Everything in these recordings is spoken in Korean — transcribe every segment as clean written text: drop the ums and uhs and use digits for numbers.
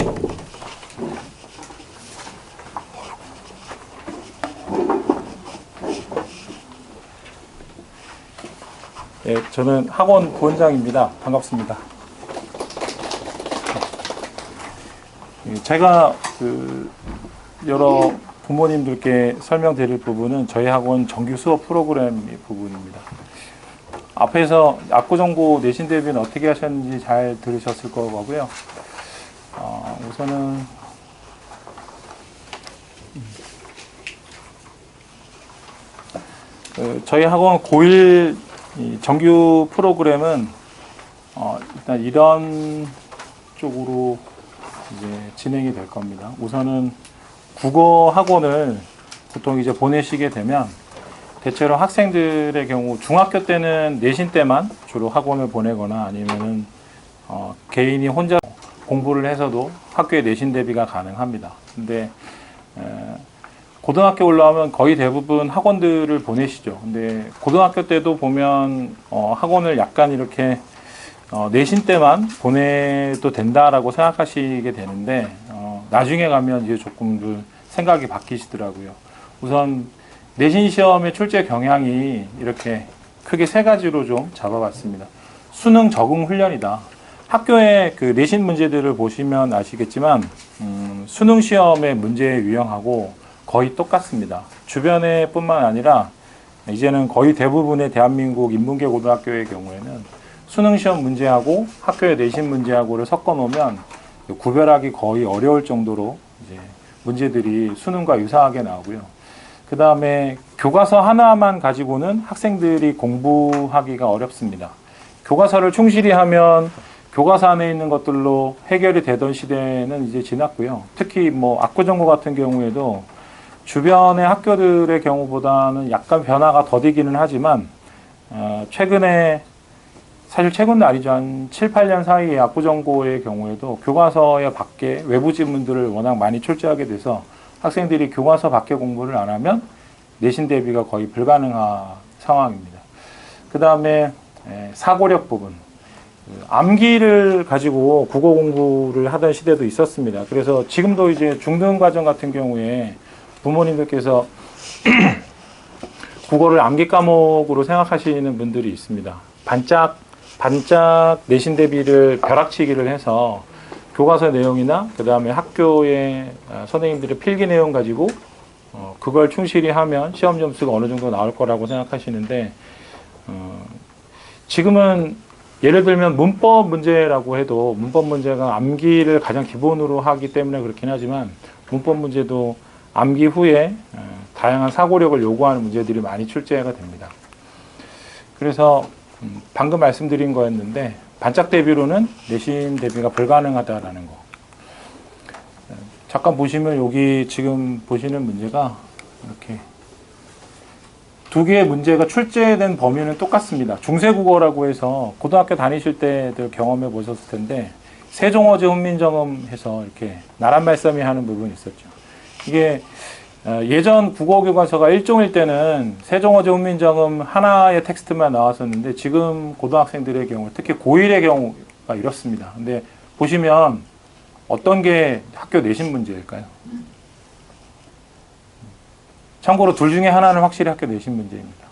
네, 저는 학원 부원장입니다. 반갑습니다. 제가 여러 부모님들께 설명드릴 부분은 저희 학원 정규 수업 프로그램 부분입니다. 앞에서 압구정고 내신 대비는 어떻게 하셨는지 잘 들으셨을 거고요. 우선은 저희 학원 고1 정규 프로그램은 일단 이런 쪽으로 이제 진행이 될 겁니다. 우선은 국어 학원을 보통 이제 보내시게 되면 대체로 학생들의 경우 중학교 때는 내신 때만 주로 학원을 보내거나 아니면은 개인이 혼자 공부를 해서도 학교에 내신 대비가 가능합니다. 근데 고등학교 올라오면 거의 대부분 학원들을 보내시죠. 근데 고등학교 때도 보면 학원을 약간 이렇게 내신 때만 보내도 된다라고 생각하시게 되는데 나중에 가면 이제 조금 생각이 바뀌시더라고요. 우선 내신 시험의 출제 경향이 이렇게 크게 세 가지로 좀 잡아봤습니다. 수능 적응 훈련이다. 학교의 그 내신 문제들을 보시면 아시겠지만 수능 시험의 문제 유형하고 거의 똑같습니다. 주변에 뿐만 아니라 이제는 거의 대부분의 대한민국 인문계 고등학교의 경우에는 수능 시험 문제하고 학교의 내신 문제하고를 섞어 놓으면 구별하기 거의 어려울 정도로 이제 문제들이 수능과 유사하게 나오고요. 그 다음에 교과서 하나만 가지고는 학생들이 공부하기가 어렵습니다. 교과서를 충실히 하면 교과서 안에 있는 것들로 해결이 되던 시대는 이제 지났고요. 특히 압구정고 같은 경우에도 주변의 학교들의 경우보다는 약간 변화가 더디기는 하지만 최근에 사실 최근도 아니죠. 한 7, 8년 사이에 압구정고의 경우에도 교과서에 밖에 외부 지문들을 워낙 많이 출제하게 돼서 학생들이 교과서 밖에 공부를 안 하면 내신 대비가 거의 불가능한 상황입니다. 그 다음에 사고력 부분. 암기를 가지고 국어 공부를 하던 시대도 있었습니다. 그래서 지금도 이제 중등 과정 같은 경우에 부모님들께서 국어를 암기 과목으로 생각하시는 분들이 있습니다. 반짝 내신 대비를 벼락치기를 해서 교과서 내용이나 그 다음에 학교의 선생님들의 필기 내용 가지고 그걸 충실히 하면 시험 점수가 어느 정도 나올 거라고 생각하시는데 지금은 예를 들면 문법 문제라고 해도 문법 문제가 암기를 가장 기본으로 하기 때문에 그렇긴 하지만 문법 문제도 암기 후에 다양한 사고력을 요구하는 문제들이 많이 출제가 됩니다. 그래서 방금 말씀드린 거였는데 반짝 대비로는 내신 대비가 불가능하다라는 거. 잠깐 보시면 여기 지금 보시는 문제가 이렇게 두 개의 문제가 출제된 범위는 똑같습니다. 중세국어라고 해서 고등학교 다니실 때들 경험해 보셨을 텐데 세종어제 훈민정음 해서 이렇게 나란말싸미 하는 부분이 있었죠. 이게 예전 국어교과서가 일종일 때는 세종어제 훈민정음 하나의 텍스트만 나왔었는데 지금 고등학생들의 경우 특히 고1의 경우가 이렇습니다. 근데 보시면 어떤 게 학교 내신 문제일까요? 참고로 둘 중에 하나는 확실히 학교 내신 문제입니다.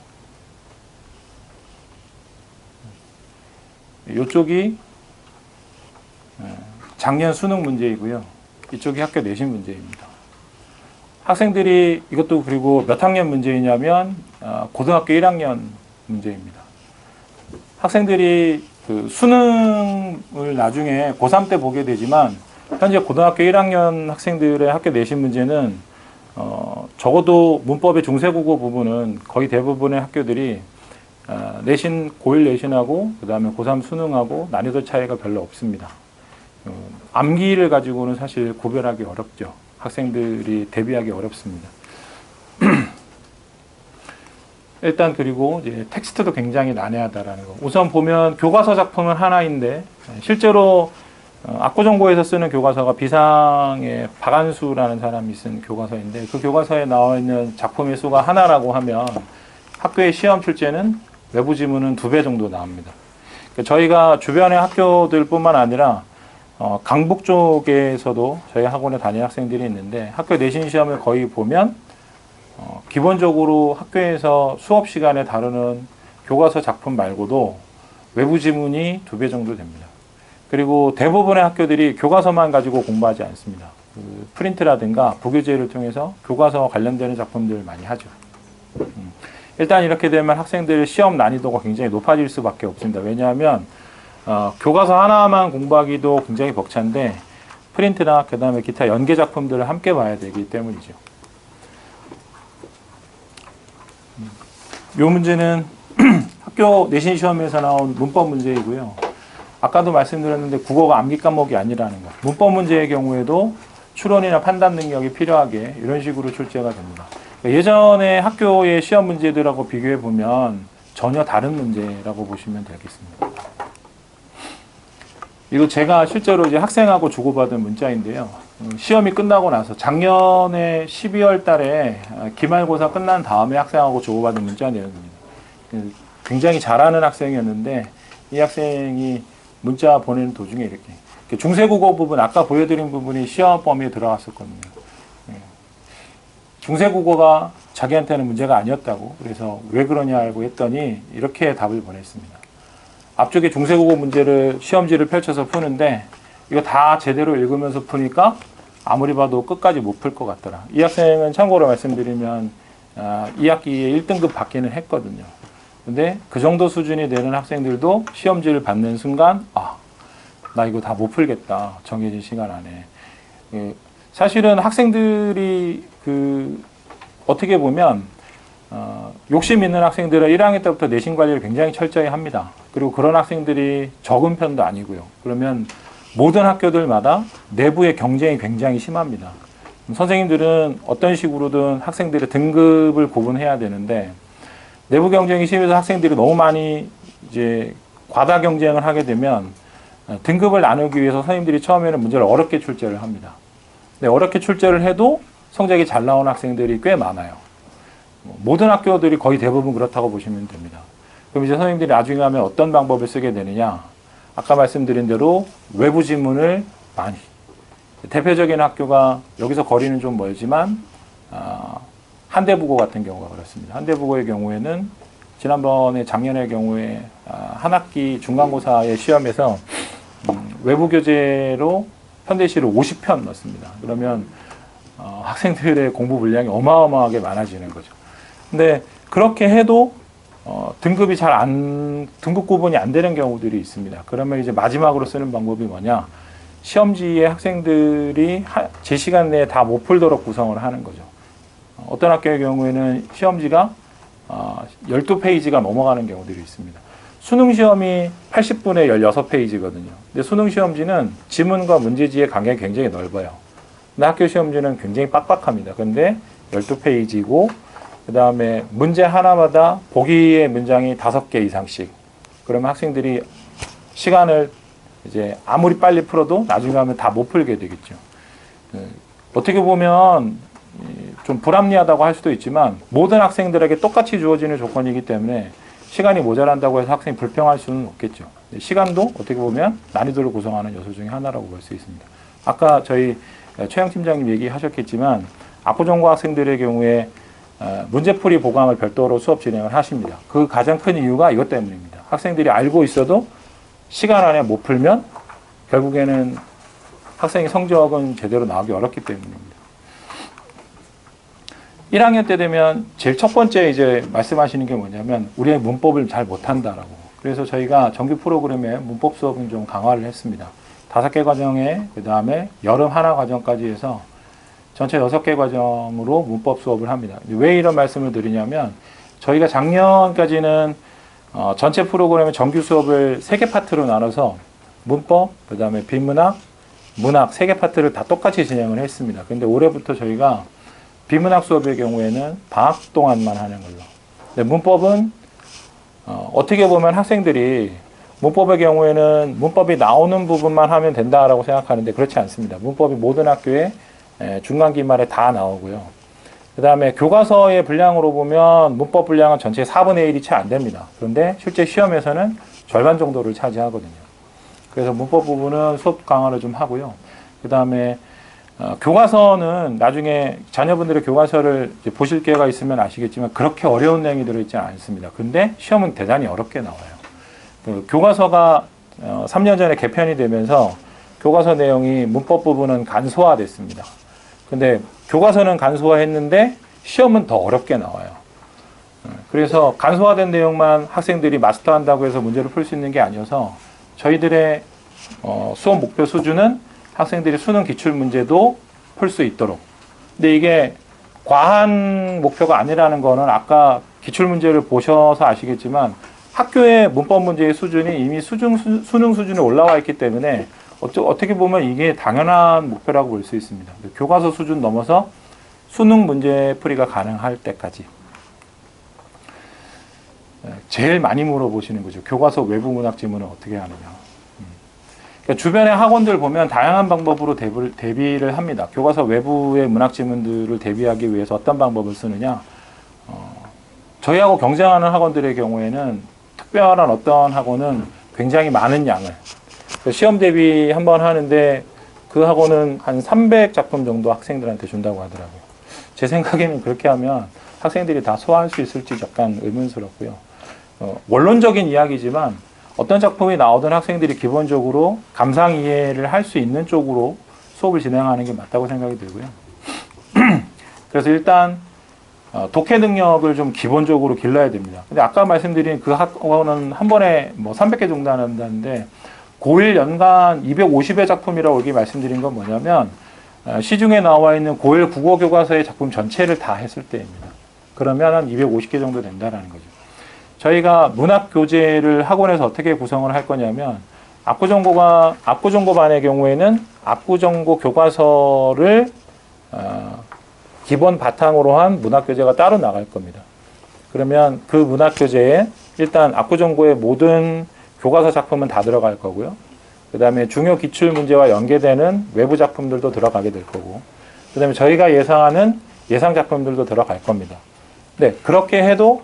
이쪽이 작년 수능 문제이고요. 이쪽이 학교 내신 문제입니다. 학생들이 이것도 그리고 몇 학년 문제이냐면 고등학교 1학년 문제입니다. 학생들이 그 수능을 나중에 고3 때 보게 되지만 현재 고등학교 1학년 학생들의 학교 내신 문제는 적어도 문법의 중세국어 부분은 거의 대부분의 학교들이 내신 고1 내신하고 그 다음에 고3 수능하고 난이도 차이가 별로 없습니다. 암기를 가지고는 사실 구별하기 어렵죠. 학생들이 대비하기 어렵습니다. 일단 그리고 이제 텍스트도 굉장히 난해하다라는 거. 우선 보면 교과서 작품은 하나인데 실제로 압구정고에서 쓰는 교과서가 비상의 박안수라는 사람이 쓴 교과서인데 그 교과서에 나와 있는 작품의 수가 하나라고 하면 학교의 시험 출제는 외부 지문은 2배 정도 나옵니다. 그러니까 저희가 주변의 학교들뿐만 아니라 강북 쪽에서도 저희 학원에 다니는 학생들이 있는데 학교 내신 시험을 거의 보면 기본적으로 학교에서 수업 시간에 다루는 교과서 작품 말고도 외부 지문이 2배 정도 됩니다. 그리고 대부분의 학교들이 교과서만 가지고 공부하지 않습니다. 그 프린트라든가 부교재를 통해서 교과서 관련되는 작품들을 많이 하죠. 일단 이렇게 되면 학생들의 시험 난이도가 굉장히 높아질 수밖에 없습니다. 왜냐하면 교과서 하나만 공부하기도 굉장히 벅찬데 프린트나 그 다음에 기타 연계 작품들을 함께 봐야 되기 때문이죠. 이 문제는 학교 내신 시험에서 나온 문법 문제이고요. 아까도 말씀드렸는데 국어가 암기 과목이 아니라는 거. 문법 문제의 경우에도 추론이나 판단 능력이 필요하게 이런 식으로 출제가 됩니다. 예전에 학교의 시험 문제들하고 비교해 보면 전혀 다른 문제라고 보시면 되겠습니다. 이거 제가 실제로 이제 학생하고 주고받은 문자인데요. 시험이 끝나고 나서 작년에 12월 달에 기말고사 끝난 다음에 학생하고 주고받은 문자 내용입니다. 굉장히 잘하는 학생이었는데 이 학생이 문자 보내는 도중에 이렇게 중세국어 부분, 아까 보여드린 부분이 시험 범위에 들어갔었거든요. 중세국어가 자기한테는 문제가 아니었다고, 그래서 왜 그러냐고 했더니 이렇게 답을 보냈습니다. 앞쪽에 중세국어 문제를 시험지를 펼쳐서 푸는데 이거 다 제대로 읽으면서 푸니까 아무리 봐도 끝까지 못 풀 것 같더라. 이 학생은 참고로 말씀드리면 2학기에 1등급 받기는 했거든요. 근데 그 정도 수준이 되는 학생들도 시험지를 받는 순간 나 이거 다 못 풀겠다. 정해진 시간 안에. 사실은 학생들이 어떻게 보면 욕심 있는 학생들은 1학년 때부터 내신 관리를 굉장히 철저히 합니다. 그리고 그런 학생들이 적은 편도 아니고요. 그러면 모든 학교들마다 내부의 경쟁이 굉장히 심합니다. 선생님들은 어떤 식으로든 학생들의 등급을 구분해야 되는데 내부 경쟁이 심해서 학생들이 너무 많이 이제 과다 경쟁을 하게 되면 등급을 나누기 위해서 선생님들이 처음에는 문제를 어렵게 출제를 합니다. 근데 어렵게 출제를 해도 성적이 잘 나오는 학생들이 꽤 많아요. 모든 학교들이 거의 대부분 그렇다고 보시면 됩니다. 그럼 이제 선생님들이 나중에 가면 어떤 방법을 쓰게 되느냐? 아까 말씀드린 대로 외부 지문을 많이. 대표적인 학교가 여기서 거리는 좀 멀지만 한대부고 같은 경우가 그렇습니다. 한대부고의 경우에는 지난번에 작년의 경우에 한 학기 중간고사의 시험에서 외부 교재로 현대시를 50편 넣습니다. 그러면 학생들의 공부 분량이 어마어마하게 많아지는 거죠. 근데 그렇게 해도 등급이 등급 구분이 안 되는 경우들이 있습니다. 그러면 이제 마지막으로 쓰는 방법이 뭐냐? 시험지에 학생들이 제 시간 내에 다 못 풀도록 구성을 하는 거죠. 어떤 학교의 경우에는 시험지가 12페이지가 넘어가는 경우들이 있습니다. 수능 시험이 80분에 16페이지거든요. 근데 수능 시험지는 지문과 문제지의 간격이 굉장히 넓어요. 근데 학교 시험지는 굉장히 빡빡합니다. 근데 12페이지고 그 다음에 문제 하나마다 보기의 문장이 5개 이상씩. 그러면 학생들이 시간을 이제 아무리 빨리 풀어도 나중에 하면 다 못 풀게 되겠죠. 어떻게 보면 좀 불합리하다고 할 수도 있지만 모든 학생들에게 똑같이 주어지는 조건이기 때문에 시간이 모자란다고 해서 학생이 불평할 수는 없겠죠. 시간도 어떻게 보면 난이도를 구성하는 요소 중에 하나라고 볼 수 있습니다. 아까 저희 최영 팀장님 얘기하셨겠지만 압구정고 학생들의 경우에 문제풀이 보강을 별도로 수업 진행을 하십니다. 그 가장 큰 이유가 이것 때문입니다. 학생들이 알고 있어도 시간 안에 못 풀면 결국에는 학생의 성적은 제대로 나오기 어렵기 때문입니다. 1학년 때 되면 제일 첫 번째 이제 말씀하시는 게 뭐냐면 우리의 문법을 잘 못한다라고. 그래서 저희가 정규 프로그램에 문법 수업은 좀 강화를 했습니다. 5개 과정에 그 다음에 여름 하나 과정까지 해서 전체 6개 과정으로 문법 수업을 합니다. 왜 이런 말씀을 드리냐면 저희가 작년까지는 전체 프로그램의 정규 수업을 3개 파트로 나눠서 문법, 그 다음에 비문학, 문학 3개 파트를 다 똑같이 진행을 했습니다. 근데 올해부터 저희가 비문학 수업의 경우에는 방학 동안만 하는 걸로. 근데 문법은 어떻게 보면 학생들이 문법의 경우에는 문법이 나오는 부분만 하면 된다라고 생각하는데 그렇지 않습니다. 문법이 모든 학교에 중간 기말에 다 나오고요. 그 다음에 교과서의 분량으로 보면 문법 분량은 전체 4분의 1이 채 안 됩니다. 그런데 실제 시험에서는 절반 정도를 차지하거든요. 그래서 문법 부분은 수업 강화를 좀 하고요. 그 다음에 교과서는 나중에 자녀분들의 교과서를 이제 보실 기회가 있으면 아시겠지만 그렇게 어려운 내용이 들어있지 않습니다. 근데 시험은 대단히 어렵게 나와요. 그 교과서가 3년 전에 개편이 되면서 교과서 내용이 문법 부분은 간소화됐습니다. 근데 교과서는 간소화했는데 시험은 더 어렵게 나와요. 그래서 간소화된 내용만 학생들이 마스터한다고 해서 문제를 풀 수 있는 게 아니어서 저희들의 수업 목표 수준은 학생들이 수능 기출 문제도 풀 수 있도록. 근데 이게 과한 목표가 아니라는 거는 아까 기출 문제를 보셔서 아시겠지만 학교의 문법 문제의 수준이 이미 수능 수준에 올라와 있기 때문에 어떻게 보면 이게 당연한 목표라고 볼 수 있습니다. 교과서 수준 넘어서 수능 문제 풀이가 가능할 때까지. 제일 많이 물어보시는 거죠. 교과서 외부 문학 지문을 어떻게 하느냐. 그러니까 주변의 학원들 보면 다양한 방법으로 대비를 합니다. 교과서 외부의 문학 지문들을 대비하기 위해서 어떤 방법을 쓰느냐. 저희하고 경쟁하는 학원들의 경우에는 특별한 어떤 학원은 굉장히 많은 양을 시험 대비 한번 하는데 그 학원은 한 300작품 정도 학생들한테 준다고 하더라고요. 제 생각에는 그렇게 하면 학생들이 다 소화할 수 있을지 약간 의문스럽고요. 원론적인 이야기지만 어떤 작품이 나오든 학생들이 기본적으로 감상 이해를 할 수 있는 쪽으로 수업을 진행하는 게 맞다고 생각이 들고요. 그래서 일단 독해 능력을 좀 기본적으로 길러야 됩니다. 근데 아까 말씀드린 그 학원은 한 번에 뭐 300개 정도 한다는데 고1 연간 250회 작품이라고 여기 말씀드린 건 뭐냐면 시중에 나와 있는 고1 국어 교과서의 작품 전체를 다 했을 때입니다. 그러면 한 250개 정도 된다라는 거죠. 저희가 문학 교재를 학원에서 어떻게 구성을 할 거냐면 압구정고반의 경우에는 압구정고 교과서를 기본 바탕으로 한 문학 교재가 따로 나갈 겁니다. 그러면 그 문학 교재에 일단 압구정고의 모든 교과서 작품은 다 들어갈 거고요. 그 다음에 중요 기출 문제와 연계되는 외부 작품들도 들어가게 될 거고, 그 다음에 저희가 예상하는 예상 작품들도 들어갈 겁니다. 네, 그렇게 해도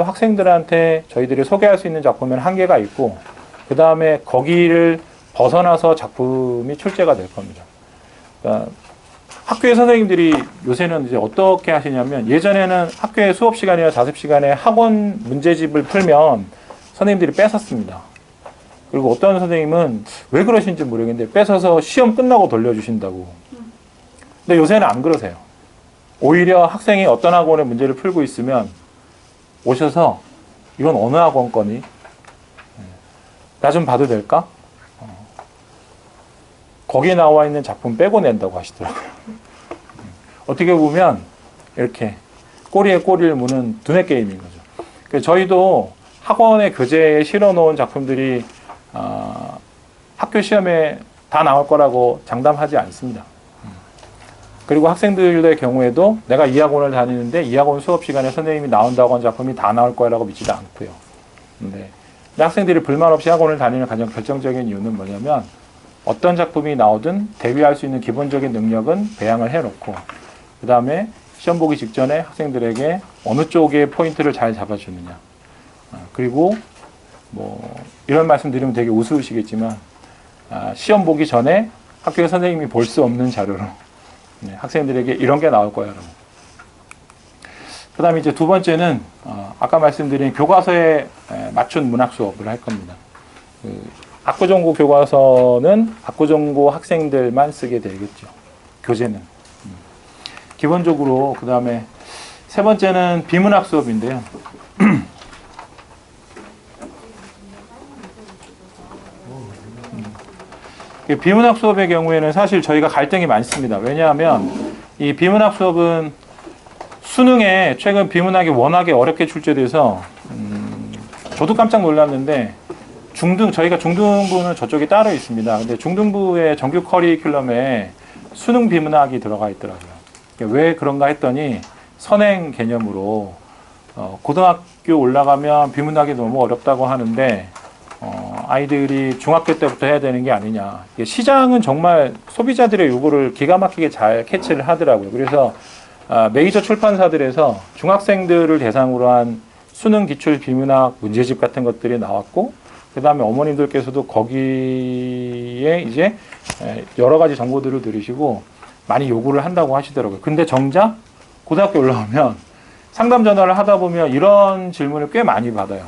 학생들한테 저희들이 소개할 수 있는 작품에는 한계가 있고, 그 다음에 거기를 벗어나서 작품이 출제가 될 겁니다. 그러니까 학교의 선생님들이 요새는 이제 어떻게 하시냐면, 예전에는 학교의 수업 시간이나 자습 시간에 학원 문제집을 풀면 선생님들이 뺏었습니다. 그리고 어떤 선생님은 왜 그러신지 모르겠는데 뺏어서 시험 끝나고 돌려주신다고. 근데 요새는 안 그러세요. 오히려 학생이 어떤 학원의 문제를 풀고 있으면 오셔서 이건 어느 학원 거니? 나 좀 봐도 될까? 거기에 나와 있는 작품 빼고 낸다고 하시더라고요. 어떻게 보면 이렇게 꼬리에 꼬리를 무는 두뇌 게임인 거죠. 그래서 저희도 학원의 교재에 실어놓은 작품들이 학교 시험에 다 나올 거라고 장담하지 않습니다. 그리고 학생들의 경우에도 내가 이 학원을 다니는데 이 학원 수업 시간에 선생님이 나온다고 한 작품이 다 나올 거라고 믿지도 않고요. 근데 학생들이 불만 없이 학원을 다니는 가장 결정적인 이유는 뭐냐면 어떤 작품이 나오든 대비할 수 있는 기본적인 능력은 배양을 해놓고 그 다음에 시험 보기 직전에 학생들에게 어느 쪽에 포인트를 잘 잡아주느냐. 그리고 뭐 이런 말씀 드리면 되게 우스우시겠지만 시험 보기 전에 학교의 선생님이 볼 수 없는 자료로 학생들에게 이런 게 나올 거야. 그 다음에 이제 두 번째는 아까 말씀드린 교과서에 맞춘 문학 수업을 할 겁니다. 압구정고 교과서는 압구정고 학생들만 쓰게 되겠죠. 교재는. 기본적으로 그 다음에 세 번째는 비문학 수업인데요. 비문학 수업의 경우에는 사실 저희가 갈등이 많습니다. 왜냐하면 이 비문학 수업은 수능에 최근 비문학이 워낙에 어렵게 출제돼서 저도 깜짝 놀랐는데 저희가 중등부는 저쪽에 따로 있습니다. 근데 중등부의 정규 커리큘럼에 수능 비문학이 들어가 있더라고요. 왜 그런가 했더니 선행 개념으로 고등학교 올라가면 비문학이 너무 어렵다고 하는데 아이들이 중학교 때부터 해야 되는 게 아니냐. 시장은 정말 소비자들의 요구를 기가 막히게 잘 캐치를 하더라고요. 그래서 메이저 출판사들에서 중학생들을 대상으로 한 수능 기출 비문학 문제집 같은 것들이 나왔고 그 다음에 어머님들께서도 거기에 이제 여러 가지 정보들을 들으시고 많이 요구를 한다고 하시더라고요. 근데 정작 고등학교 올라오면 상담 전화를 하다 보면 이런 질문을 꽤 많이 받아요.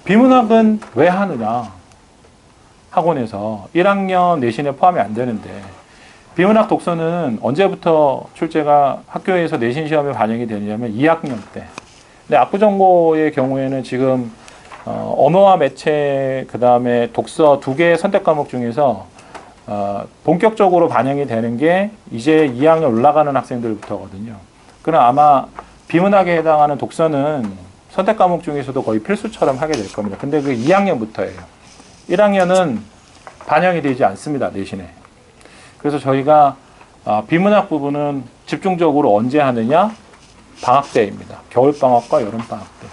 비문학은 왜 하느냐? 학원에서 1학년 내신에 포함이 안 되는데 비문학 독서는 언제부터 출제가 학교에서 내신 시험에 반영이 되냐면 2학년 때. 근데 압구정고의 경우에는 지금 언어와 매체 그 다음에 독서 두 개의 선택 과목 중에서 본격적으로 반영이 되는 게 이제 2학년 올라가는 학생들부터거든요. 그럼 아마 비문학에 해당하는 독서는 선택 과목 중에서도 거의 필수처럼 하게 될 겁니다. 근데 그 2학년부터예요. 1학년은 반영이 되지 않습니다. 내신에. 그래서 저희가 비문학 부분은 집중적으로 언제 하느냐? 방학 때입니다. 겨울방학과 여름방학 때.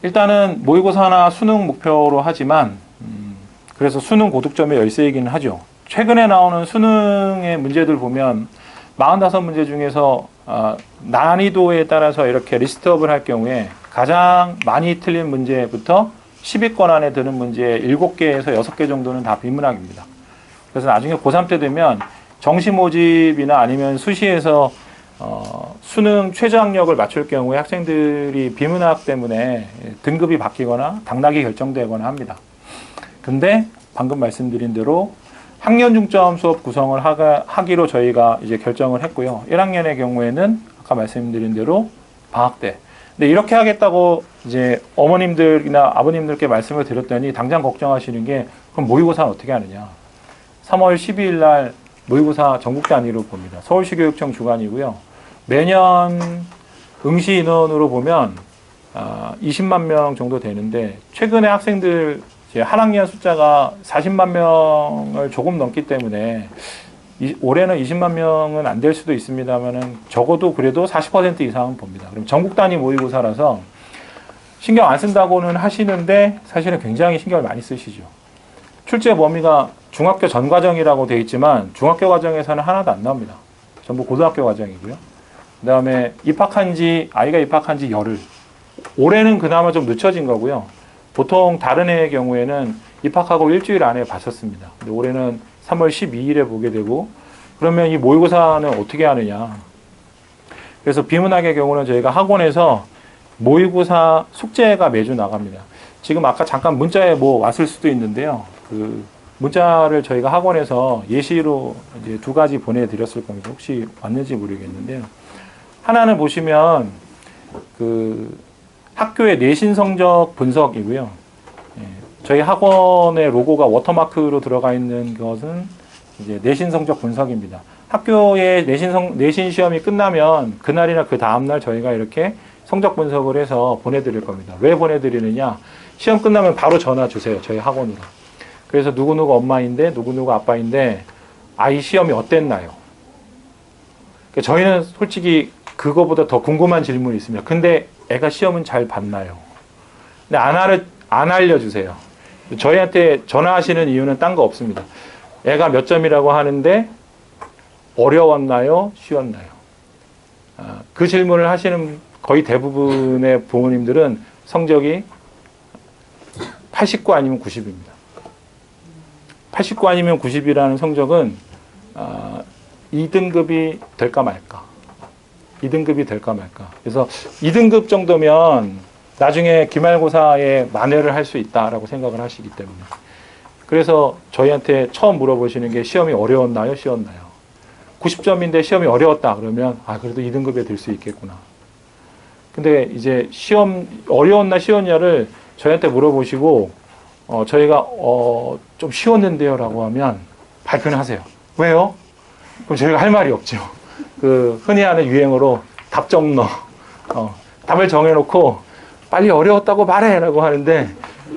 일단은 모의고사나 수능 목표로 하지만 그래서 수능 고득점의 열쇠이기는 하죠. 최근에 나오는 수능의 문제들 보면 45문제 중에서 난이도에 따라서 이렇게 리스트업을 할 경우에 가장 많이 틀린 문제부터 10위권 안에 드는 문제 7개에서 6개 정도는 다 비문학입니다. 그래서 나중에 고3 때 되면 정시 모집이나 아니면 수시에서 수능 최저학력을 맞출 경우에 학생들이 비문학 때문에 등급이 바뀌거나 당락이 결정되거나 합니다. 근데 방금 말씀드린 대로 학년 중점 수업 구성을 하기로 저희가 이제 결정을 했고요. 1학년의 경우에는 아까 말씀드린 대로 방학 때. 근데 이렇게 하겠다고 이제 어머님들이나 아버님들께 말씀을 드렸더니 당장 걱정하시는 게 그럼 모의고사는 어떻게 하느냐. 3월 12일 날 모의고사 전국 단위로 봅니다. 서울시교육청 주관이고요. 매년 응시 인원으로 보면 20만 명 정도 되는데 최근에 학생들 이제 한 학년 숫자가 40만 명을 조금 넘기 때문에 올해는 20만 명은 안 될 수도 있습니다만은 적어도 그래도 40% 이상은 봅니다. 그럼 전국 단위 모의고사라서 신경 안 쓴다고는 하시는데 사실은 굉장히 신경을 많이 쓰시죠. 출제 범위가 중학교 전 과정이라고 되어 있지만 중학교 과정에서는 하나도 안 나옵니다. 전부 고등학교 과정이고요. 그 다음에 아이가 입학한 지 열흘. 올해는 그나마 좀 늦춰진 거고요. 보통 다른 애의 경우에는 입학하고 일주일 안에 봤었습니다. 근데 올해는 3월 12일에 보게 되고 그러면 이 모의고사는 어떻게 하느냐. 그래서 비문학의 경우는 저희가 학원에서 모의고사 숙제가 매주 나갑니다. 지금 아까 잠깐 문자에 뭐 왔을 수도 있는데요. 그 문자를 저희가 학원에서 예시로 이제 2가지 보내드렸을 겁니다. 혹시 왔는지 모르겠는데요. 하나는 보시면 그 학교의 내신 성적 분석이고요. 저희 학원의 로고가 워터마크로 들어가 있는 것은 이제 내신 성적 분석입니다. 학교의 내신 시험이 끝나면 그날이나 그 다음날 저희가 이렇게 성적 분석을 해서 보내드릴 겁니다. 왜 보내드리느냐? 시험 끝나면 바로 전화 주세요. 저희 학원으로. 그래서 누구누구 엄마인데 누구누구 아빠인데 아이 시험이 어땠나요? 그러니까 저희는 솔직히 그거보다 더 궁금한 질문이 있습니다. 근데 애가 시험은 잘 봤나요? 근데 안 알려주세요. 저희한테 전화하시는 이유는 딴 거 없습니다. 애가 몇 점이라고 하는데 어려웠나요? 쉬웠나요? 그 질문을 하시는 거의 대부분의 부모님들은 성적이 89 아니면 90입니다. 89 아니면 90이라는 성적은 2등급이 될까 말까. 2등급이 될까 말까. 그래서 2등급 정도면 나중에 기말고사에 만회를 할 수 있다라고 생각을 하시기 때문에. 그래서 저희한테 처음 물어보시는 게 시험이 어려웠나요? 쉬웠나요? 90점인데 시험이 어려웠다 그러면 그래도 2등급에 들 수 있겠구나. 근데 이제 시험 어려웠나 쉬웠냐를 저희한테 물어보시고 저희가 좀 쉬웠는데요 라고 하면 발표는 하세요. 왜요? 그럼 저희가 할 말이 없죠. 그 흔히 하는 유행어로 답정너. 답을 정해놓고 빨리 어려웠다고 말해 라고 하는데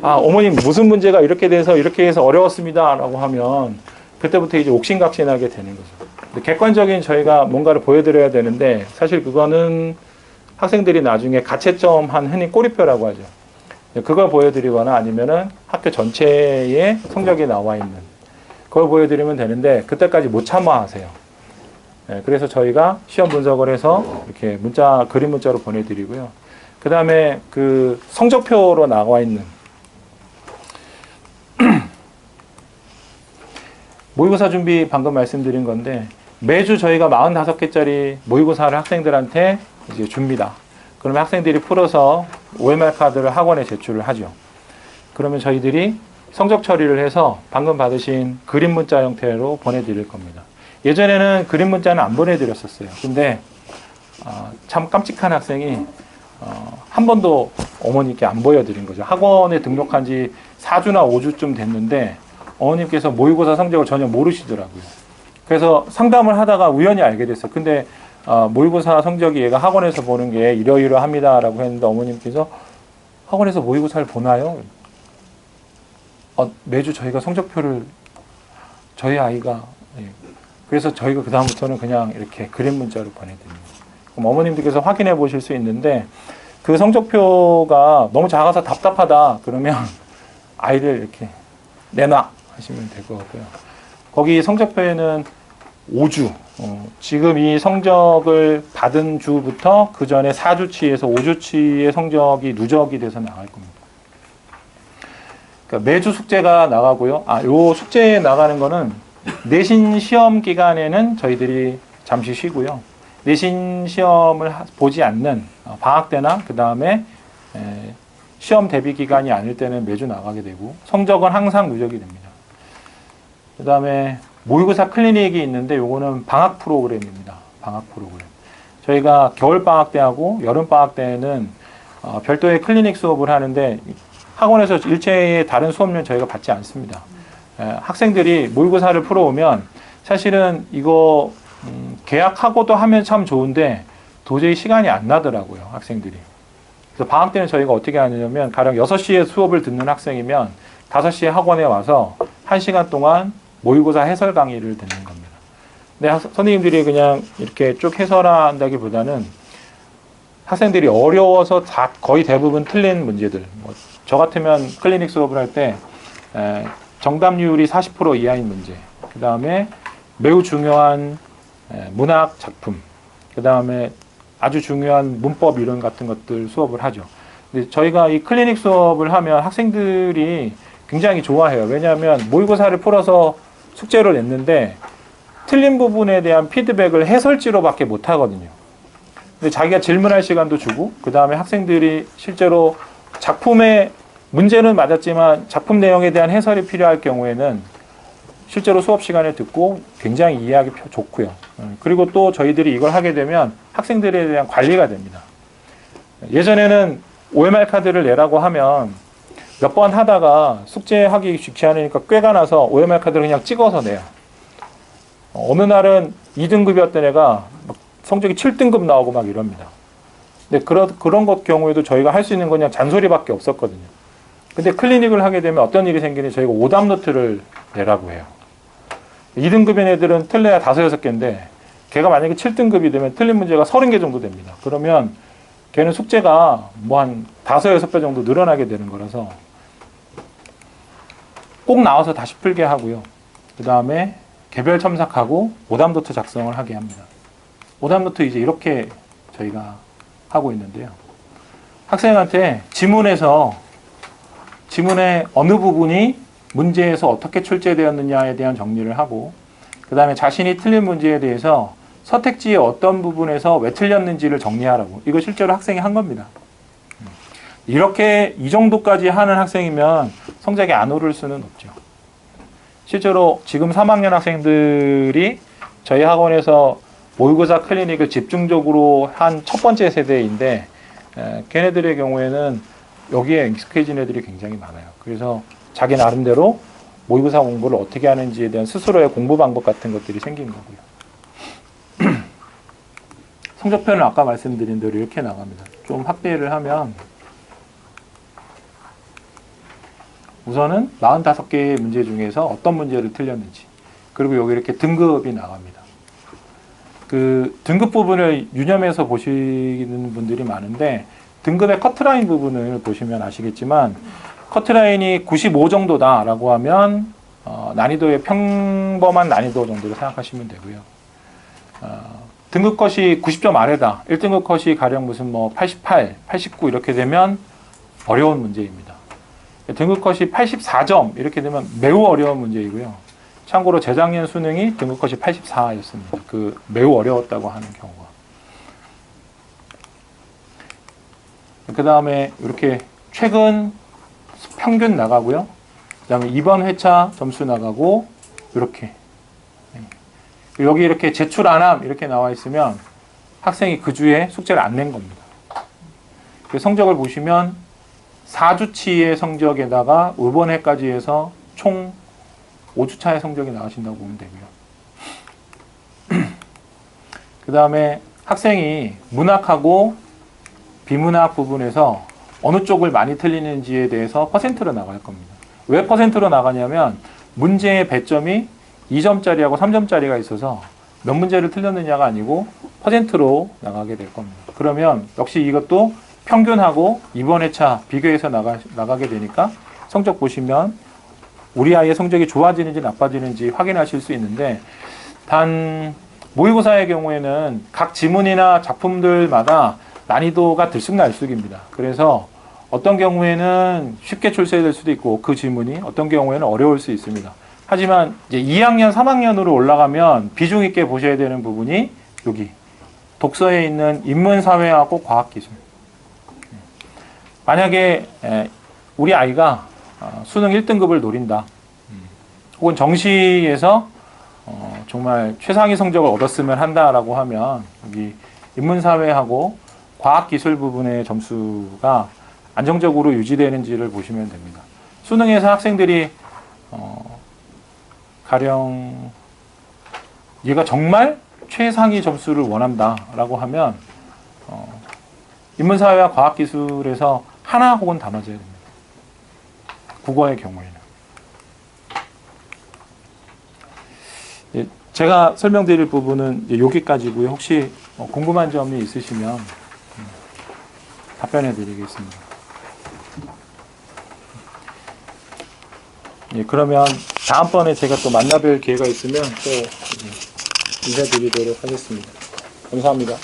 어머님 무슨 문제가 이렇게 돼서 이렇게 해서 어려웠습니다 라고 하면 그때부터 이제 옥신각신하게 되는 거죠. 근데 객관적인 저희가 뭔가를 보여드려야 되는데 사실 그거는 학생들이 나중에 가채점 한 흔히 꼬리표라고 하죠. 그걸 보여드리거나 아니면은 학교 전체에 성적이 나와 있는 그걸 보여드리면 되는데 그때까지 못 참아 하세요. 그래서 저희가 시험 분석을 해서 이렇게 그림 문자로 보내드리고요. 그 다음에 그 성적표로 나와 있는 모의고사 준비 방금 말씀드린 건데, 매주 저희가 45개짜리 모의고사를 학생들한테 이제 줍니다. 그러면 학생들이 풀어서 OMR 카드를 학원에 제출을 하죠. 그러면 저희들이 성적 처리를 해서 방금 받으신 그림 문자 형태로 보내드릴 겁니다. 예전에는 그림 문자는 안 보내드렸었어요. 근데 참 깜찍한 학생이 한 번도 어머니께 안 보여드린 거죠. 학원에 등록한 지 4주나 5주쯤 됐는데 어머님께서 모의고사 성적을 전혀 모르시더라고요. 그래서 상담을 하다가 우연히 알게 됐어요. 근데 모의고사 성적이 얘가 학원에서 보는 게 이러이러합니다 라고 했는데 어머님께서 학원에서 모의고사를 보나요? 매주 저희가 성적표를 저희 아이가 그래서 저희가 그 다음부터는 그냥 이렇게 그림 문자로 보내드립니다. 그럼 어머님들께서 확인해 보실 수 있는데 그 성적표가 너무 작아서 답답하다 그러면 아이를 이렇게 내놔 하시면 될 것 같고요. 거기 성적표에는 5주 지금 이 성적을 받은 주부터 그 전에 4주치에서 5주치의 성적이 누적이 돼서 나갈 겁니다. 그러니까 매주 숙제가 나가고요. 요 숙제에 나가는 거는 내신 시험 기간에는 저희들이 잠시 쉬고요. 내신 시험을 보지 않는 방학 때나 그 다음에 시험 대비 기간이 아닐 때는 매주 나가게 되고 성적은 항상 누적이 됩니다. 그 다음에 모의고사 클리닉이 있는데 요거는 방학 프로그램입니다. 방학 프로그램. 저희가 겨울 방학 때하고 여름 방학 때는 별도의 클리닉 수업을 하는데 학원에서 일체의 다른 수업료는 저희가 받지 않습니다. 학생들이 모의고사를 풀어오면 사실은 이거 계약하고도 하면 참 좋은데 도저히 시간이 안 나더라고요. 학생들이. 그래서 방학 때는 저희가 어떻게 하냐면 가령 6시에 수업을 듣는 학생이면 5시에 학원에 와서 1시간 동안 모의고사 해설 강의를 듣는 겁니다. 근데 선생님들이 그냥 이렇게 쭉 해설한다기보다는 학생들이 어려워서 거의 대부분 틀린 문제들. 저 같으면 클리닉 수업을 할 때 정답률이 40% 이하인 문제, 그 다음에 매우 중요한 문학 작품, 그 다음에 아주 중요한 문법 이론 같은 것들 수업을 하죠. 근데 저희가 이 클리닉 수업을 하면 학생들이 굉장히 좋아해요. 왜냐하면 모의고사를 풀어서 숙제를 냈는데 틀린 부분에 대한 피드백을 해설지로밖에 못 하거든요. 근데 자기가 질문할 시간도 주고 그 다음에 학생들이 실제로 작품의 문제는 맞았지만 작품 내용에 대한 해설이 필요할 경우에는 실제로 수업 시간에 듣고 굉장히 이해하기 좋고요. 그리고 또 저희들이 이걸 하게 되면 학생들에 대한 관리가 됩니다. 예전에는 OMR 카드를 내라고 하면 몇 번 하다가 숙제하기 귀찮으니까 꾀가 나서 OMR 카드를 그냥 찍어서 내요. 어느 날은 2등급이었던 애가 성적이 7등급 나오고 막 이럽니다. 근데 그런 것 경우에도 저희가 할 수 있는 건 그냥 잔소리밖에 없었거든요. 근데 클리닉을 하게 되면 어떤 일이 생기니 저희가 오답 노트를 내라고 해요. 2등급인 애들은 틀려야 5, 6개인데 걔가 만약에 7등급이 되면 틀린 문제가 30개 정도 됩니다. 그러면 걔는 숙제가 뭐 한 5, 6배 정도 늘어나게 되는 거라서 꼭 나와서 다시 풀게 하고요. 그 다음에 개별 첨삭하고 오답 노트 작성을 하게 합니다. 오답 노트 이제 이렇게 저희가 하고 있는데요. 학생한테 지문의 어느 부분이 문제에서 어떻게 출제되었느냐에 대한 정리를 하고 그 다음에 자신이 틀린 문제에 대해서 서택지의 어떤 부분에서 왜 틀렸는지를 정리하라고. 이거 실제로 학생이 한 겁니다. 이렇게 이 정도까지 하는 학생이면 성적이 안 오를 수는 없죠. 실제로 지금 3학년 학생들이 저희 학원에서 모의고사 클리닉을 집중적으로 한 첫 번째 세대인데 걔네들의 경우에는 여기에 익숙해진 애들이 굉장히 많아요. 그래서 자기 나름대로 모의고사 공부를 어떻게 하는지에 대한 스스로의 공부 방법 같은 것들이 생긴 거고요. 성적표는 아까 말씀드린 대로 이렇게 나갑니다. 좀 확대를 하면 우선은 45개의 문제 중에서 어떤 문제를 틀렸는지, 그리고 여기 이렇게 등급이 나갑니다. 그 등급 부분을 유념해서 보시는 분들이 많은데 등급의 커트라인 부분을 보시면 아시겠지만 커트라인이 95 정도다라고 하면 난이도의 평범한 난이도 정도로 생각하시면 되고요. 등급 컷이 90점 아래다. 1등급 컷이 가령 무슨 뭐 88, 89 이렇게 되면 어려운 문제입니다. 등급 컷이 84점 이렇게 되면 매우 어려운 문제이고요. 참고로 재작년 수능이 등급 컷이 84였습니다. 그 매우 어려웠다고 하는 경우가. 그 다음에 이렇게 최근 평균 나가고요. 그 다음에 이번 회차 점수 나가고 이렇게 여기 이렇게 제출 안함 이렇게 나와 있으면 학생이 그 주에 숙제를 안 낸 겁니다. 그 성적을 보시면 4주치의 성적에다가 이번 해까지 해서 총 5주차의 성적이 나오신다고 보면 되고요. 그 다음에 학생이 문학하고 비문학 부분에서 어느 쪽을 많이 틀리는지에 대해서 퍼센트로 나갈 겁니다. 왜 퍼센트로 나가냐면 문제의 배점이 2점짜리하고 3점짜리가 있어서 몇 문제를 틀렸느냐가 아니고 퍼센트로 나가게 될 겁니다. 그러면 역시 이것도 평균하고 이번 회차 비교해서 나가게 되니까 성적 보시면 우리 아이의 성적이 좋아지는지 나빠지는지 확인하실 수 있는데, 단 모의고사의 경우에는 각 지문이나 작품들마다 난이도가 들쑥날쑥입니다. 그래서 어떤 경우에는 쉽게 출제될 수도 있고 그 지문이 어떤 경우에는 어려울 수 있습니다. 하지만 이제 2학년, 3학년으로 올라가면 비중 있게 보셔야 되는 부분이 여기 독서에 있는 인문사회하고 과학기술. 만약에 우리 아이가 수능 1등급을 노린다, 혹은 정시에서 정말 최상위 성적을 얻었으면 한다라고 하면 여기 인문사회하고 과학기술 부분의 점수가 안정적으로 유지되는지를 보시면 됩니다. 수능에서 학생들이 가령 얘가 정말 최상위 점수를 원한다라고 하면 인문사회와 과학기술에서 하나 혹은 다 맞아야 됩니다. 국어의 경우에는. 제가 설명드릴 부분은 여기까지고요. 혹시 궁금한 점이 있으시면 답변해 드리겠습니다. 그러면 다음번에 제가 또 만나뵐 기회가 있으면 또 인사드리도록 하겠습니다. 감사합니다.